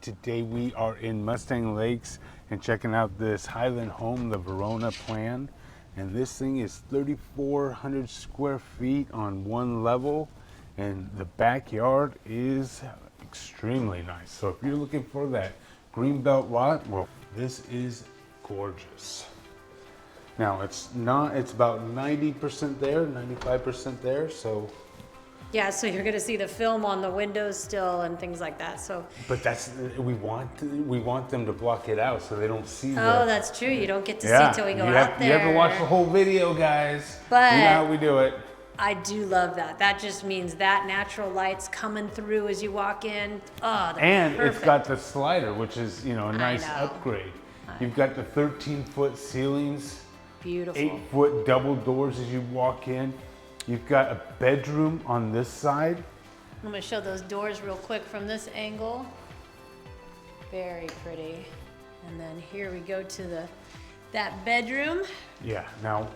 Today we are in Mustang Lakes and checking out this Highland home, the Verona Plan. And this thing is 3,400 square feet on one level. And the backyard is extremely nice. So if you're looking for that greenbelt lot, well, this is gorgeous. Now it's about 90% there, 95% there. So yeah, so you're gonna see the film on the windows still and things like that. So, but we want them to block it out so they don't see. Oh, that's true. You don't get to see till we go out there. You have to watch the whole video, guys. But you know how we do it. I do love that. That just means that natural light's coming through as you walk in. Oh, and perfect. It's got the slider, which is a nice upgrade. You've got the 13-foot ceilings. Beautiful. 8-foot double doors as you walk in. You've got a bedroom on this side. I'm gonna show those doors real quick from this angle. Very pretty. And then here we go to that bedroom. Yeah, now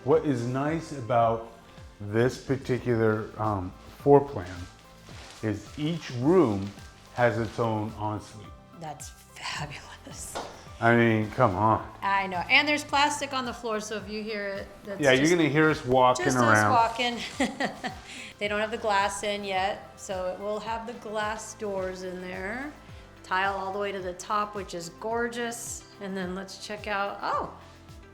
what is nice about this particular floor plan is each room has its own ensuite. That's fabulous. I mean, come on. I know, and there's plastic on the floor, so if you hear it, that's you're gonna hear us walking just around. Us walking. They don't have the glass in yet, so it will have the glass doors in there. Tile all the way to the top, which is gorgeous. And then let's check out,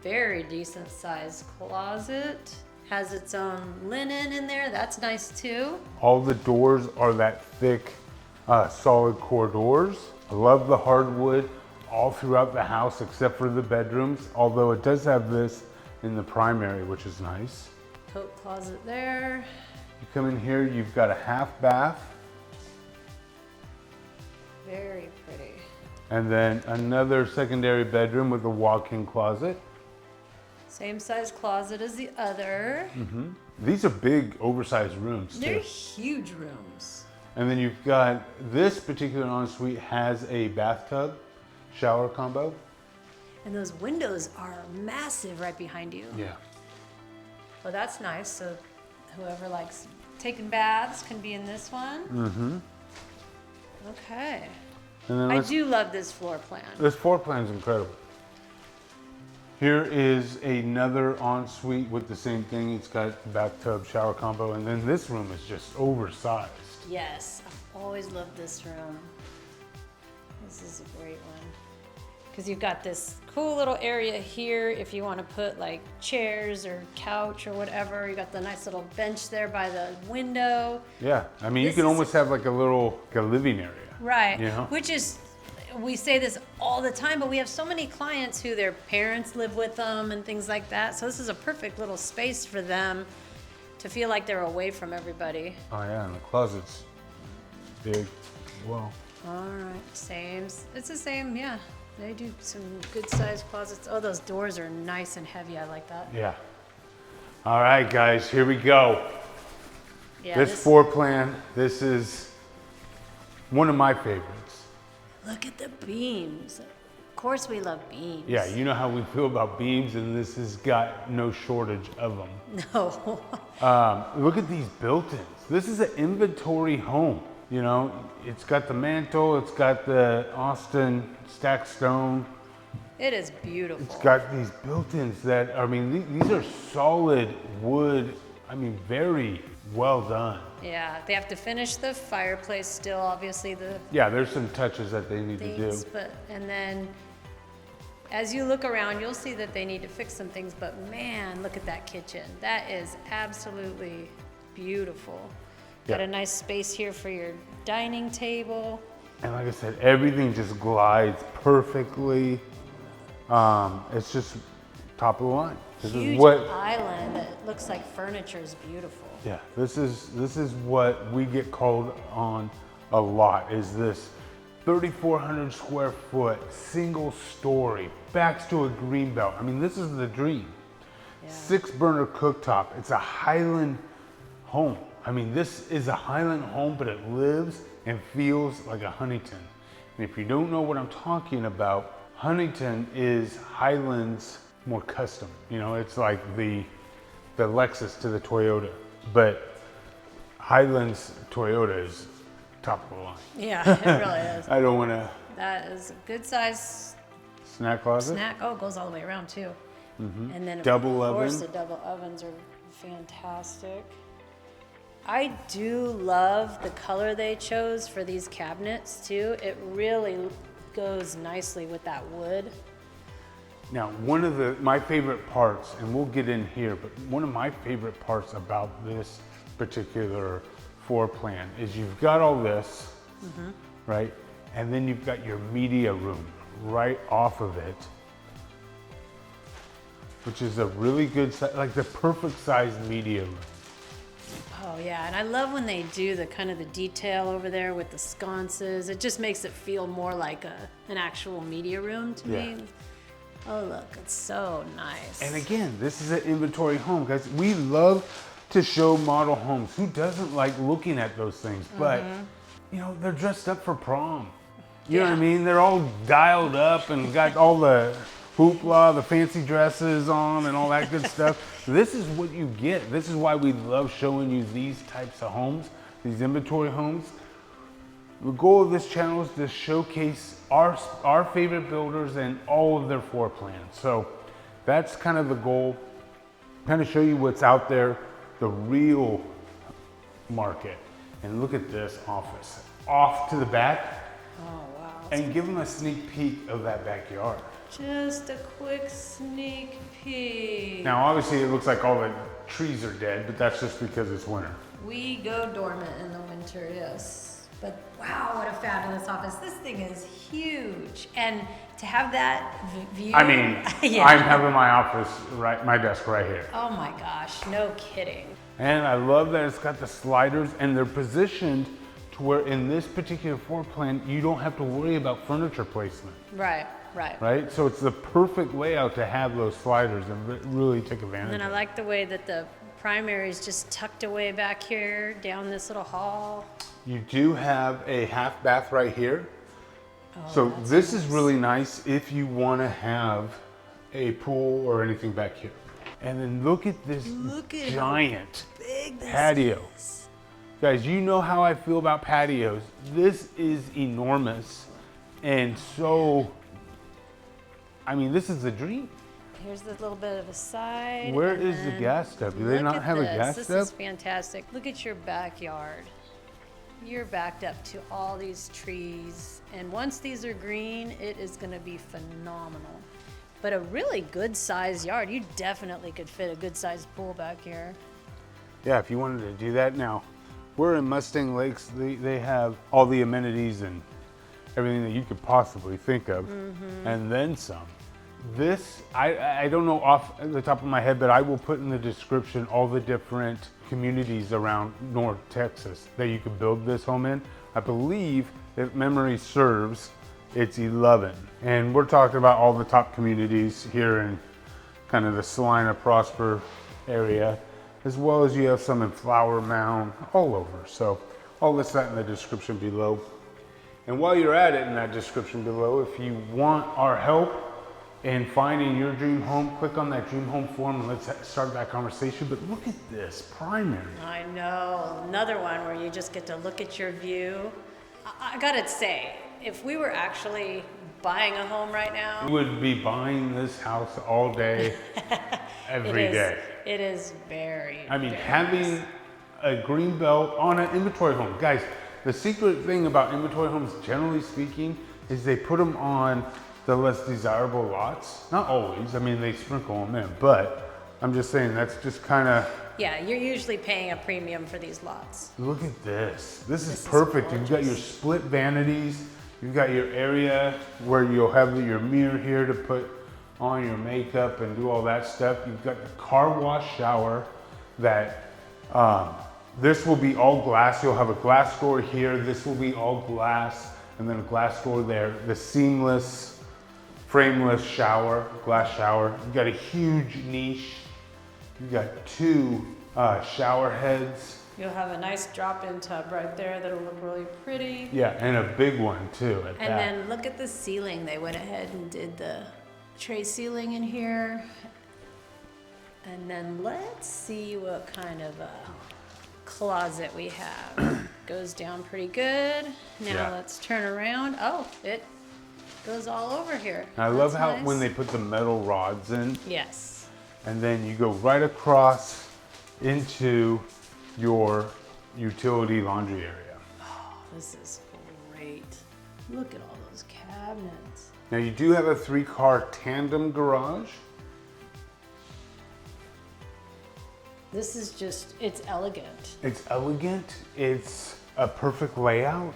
very decent sized closet. Has its own linen in there, that's nice too. All the doors are that thick, solid core doors. I love the hardwood all throughout the house except for the bedrooms, although it does have this in the primary, which is nice. Coat closet there. You come in here, you've got a half bath. Very pretty. And then another secondary bedroom with a walk-in closet. Same size closet as the other. Mm-hmm. These are big, oversized rooms too. They're huge rooms. And then you've got this particular ensuite has a bathtub, shower combo. And those windows are massive right behind you. Yeah. Well, that's nice. So whoever likes taking baths can be in this one. Mm-hmm. Okay. And then I do love this floor plan. This floor plan is incredible. Here is another ensuite with the same thing. It's got bathtub, shower combo, and then this room is just oversized. Yes, I've always loved this room. This is a great one. Because you've got this cool little area here if you want to put like chairs or couch or whatever. You got the nice little bench there by the window. Yeah, I mean, you can almost have like a living area. Right, you know? Which is, we say this all the time, but we have so many clients who their parents live with them and things like that. So this is a perfect little space for them to feel like they're away from everybody. Oh yeah, and the closet's big as well. All right, same. It's the same, yeah. They do some good sized closets. Oh, those doors are nice and heavy. I like that. Yeah. All right, guys, here we go. Yeah, this floor plan, this is one of my favorites. Look at the beams. Of course we love beams. Yeah, you know how we feel about beams, and this has got no shortage of them. No. Look at these built-ins. This is an inventory home. You know, it's got the mantle, it's got the Austin stacked stone. It is beautiful. It's got these built-ins that, I mean, these are solid wood. I mean, very well done. Yeah, they have to finish the fireplace still, obviously Yeah, there's some touches that they need to do. And then as you look around, you'll see that they need to fix some things, but man, look at that kitchen. That is absolutely beautiful. Got a nice space here for your dining table. And like I said, everything just glides perfectly. It's just top of the line. This Huge is what island that looks like furniture is beautiful. Yeah, this is what we get called on a lot, is this 3,400 square foot, single story, backs to a greenbelt. I mean, this is the dream. Yeah. 6-burner cooktop. It's a Highland home. I mean, this is a Highland home, but it lives and feels like a Huntington. And if you don't know what I'm talking about, Huntington is Highland's more custom. You know, it's like the Lexus to the Toyota. But Highland's Toyota is top of the line. Yeah, it really is. I don't want to. That is a good size Snack closet. snack. Oh, it goes all the way around too. And then Double of course oven. the double ovens are fantastic. I do love the color they chose for these cabinets too. It really goes nicely with that wood. Now, one of my favorite parts, and we'll get in here, but one of my favorite parts about this particular floor plan is you've got all this, right? And then you've got your media room right off of it, which is a really good, like the perfect size media room. Oh yeah, and I love when they do the kind of the detail over there with the sconces. It just makes it feel more like an actual media room to me. Oh look, it's so nice. And again, this is an inventory home, guys. We love to show model homes. Who doesn't like looking at those things? But you know, they're dressed up for prom. You know what I mean? They're all dialed up and got all the hoopla, the fancy dresses on and all that good stuff. This is what you get. This is why we love showing you these types of homes, these inventory homes. The goal of this channel is to showcase our favorite builders and all of their floor plans. So that's kind of the goal, kind of show you what's out there, the real market. And look at this office. Off to the back. Oh wow. And give them a sneak peek of that backyard. Just a quick sneak peek. Now, obviously, it looks like all the trees are dead, but that's just because it's winter. We go dormant in the winter, yes. But wow, what a fabulous office. This thing is huge. And to have that view. I mean, I'm having my desk right here. Oh my gosh, no kidding. And I love that it's got the sliders and they're positioned to where in this particular floor plan, you don't have to worry about furniture placement. Right. Right? So it's the perfect layout to have those sliders and really take advantage And then of I like the way that the primary is just tucked away back here down this little hall. You do have a half bath right here. Oh, So this is really nice if you want to have a pool or anything back here. And then look at this giant patio. Guys, you know how I feel about patios. This is enormous. And so, I mean, this is a dream. Here's the little bit of a side. Where is the gas stub? Do they not have a gas stub? This is fantastic. Look at your backyard. You're backed up to all these trees. And once these are green, it is going to be phenomenal. But a really good sized yard. You definitely could fit a good sized pool back here. Yeah, if you wanted to do that. Now, we're in Mustang Lakes. They have all the amenities and everything that you could possibly think of, and then some. This, I don't know off the top of my head, but I will put in the description all the different communities around North Texas that you could build this home in. I believe, if memory serves, it's 11. And we're talking about all the top communities here in kind of the Salina, Prosper area, as well as you have some in Flower Mound, all over. So all this that in the description below. And while you're at it in that description below, if you want our help in finding your dream home, click on that dream home form and let's start that conversation. But look at this primary. I know, another one where you just get to look at your view. I gotta say, if we were actually buying a home right now, We would be buying this house all day, every day. It is very, I mean, very having nice. a green belt on an inventory home. Guys, the secret thing about inventory homes, generally speaking, is they put them on the less desirable lots. Not always, I mean, they sprinkle them in, but I'm just saying that's just kind of. Yeah, you're usually paying a premium for these lots. Look at this. This is perfect. You've got your split vanities. You've got your area where you'll have your mirror here to put on your makeup and do all that stuff. You've got the car wash shower that this will be all glass. You'll have a glass door here. This will be all glass and then a glass door there. The seamless, frameless shower, glass shower. You've got a huge niche. You've got two shower heads. You'll have a nice drop-in tub right there that'll look really pretty. Yeah, and a big one too at And that. then look at the ceiling. They went ahead and did the tray ceiling in here. And then let's see what kind of a closet we have. goes down pretty good. Now Yeah. let's turn around. Oh, it goes all over here. And I love That's how nice. when they put the metal rods in, Yes. and then you go right across into your utility laundry area. This is great. Look at all those cabinets. Now you do have a 3-car tandem garage. This is just, it's elegant. It's elegant, it's a perfect layout.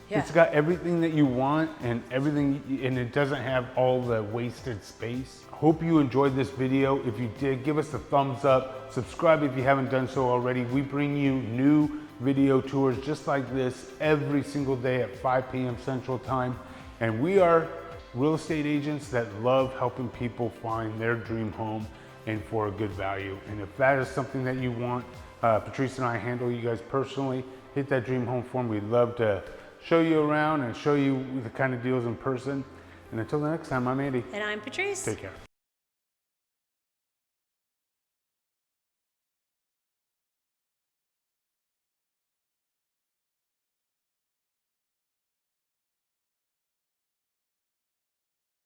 Yeah. It's got everything that you want and everything, and it doesn't have all the wasted space. Hope you enjoyed this video. If you did, give us a thumbs up. Subscribe if you haven't done so already. We bring you new video tours just like this every single day at 5 p.m. Central Time. And we are real estate agents that love helping people find their dream home and for a good value. And if that is something that you want, Patrice and I handle you guys personally. Hit that dream home form. We'd love to show you around and show you the kind of deals in person. And until the next time, I'm Andy. And I'm Patrice. Take care.